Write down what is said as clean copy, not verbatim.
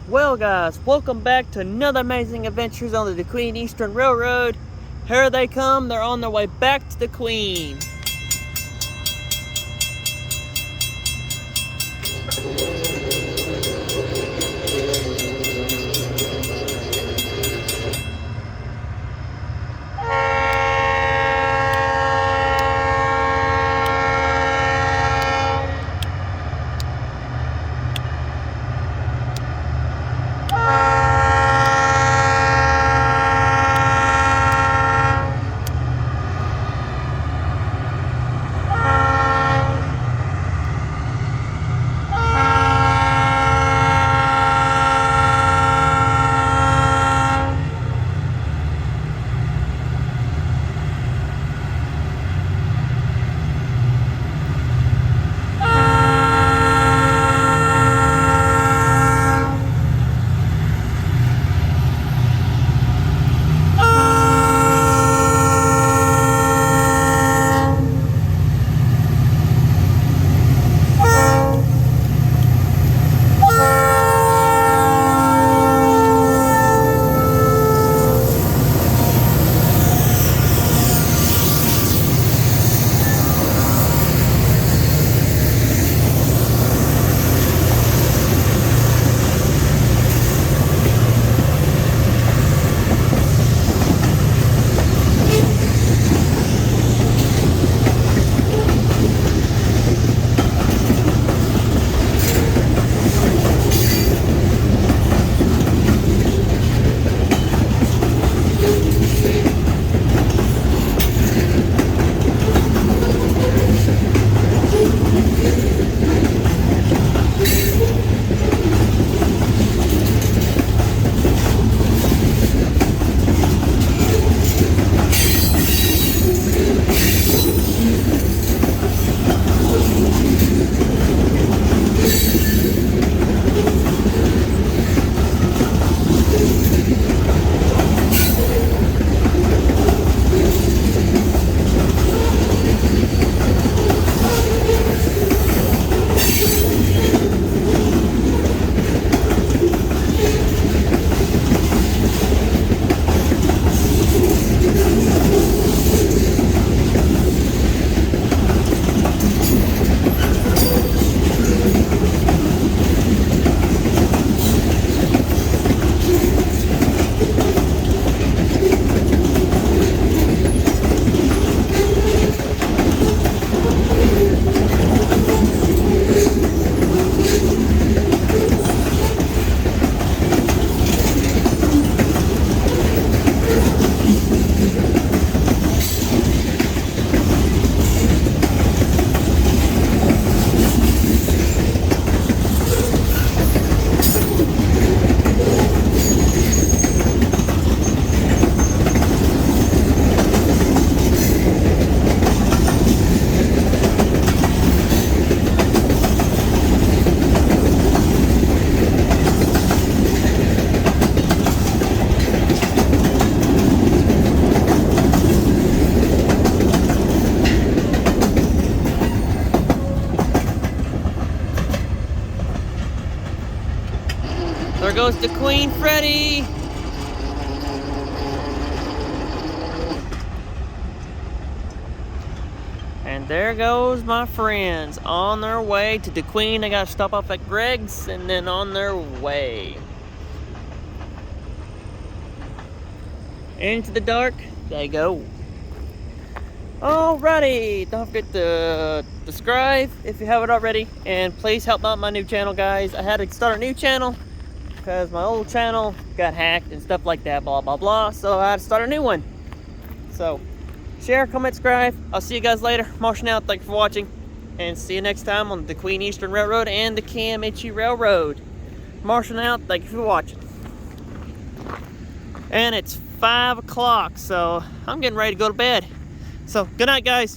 Well guys, welcome back to another amazing adventures on the DeQueen Eastern Railroad. Here they come, they're on their way back to DeQueen. There goes DeQueen Freddy. And there goes my friends on their way to DeQueen. They got to stop off at Greg's and then on their way. Into the dark they go. Alrighty, don't forget to subscribe if you haven't already. And please help out my new channel, guys. I had to start a new channel because my old channel got hacked and stuff like that, blah, blah, blah. So I had to start a new one. So share, comment, subscribe. I'll see you guys later. Marshing out. Thanks for watching. And see you next time on the DeQueen Eastern Railroad and the Cam-Itchy Railroad. Marshing out. Thank you for watching. And it's 5 o'clock, so I'm getting ready to go to bed. So good night, guys.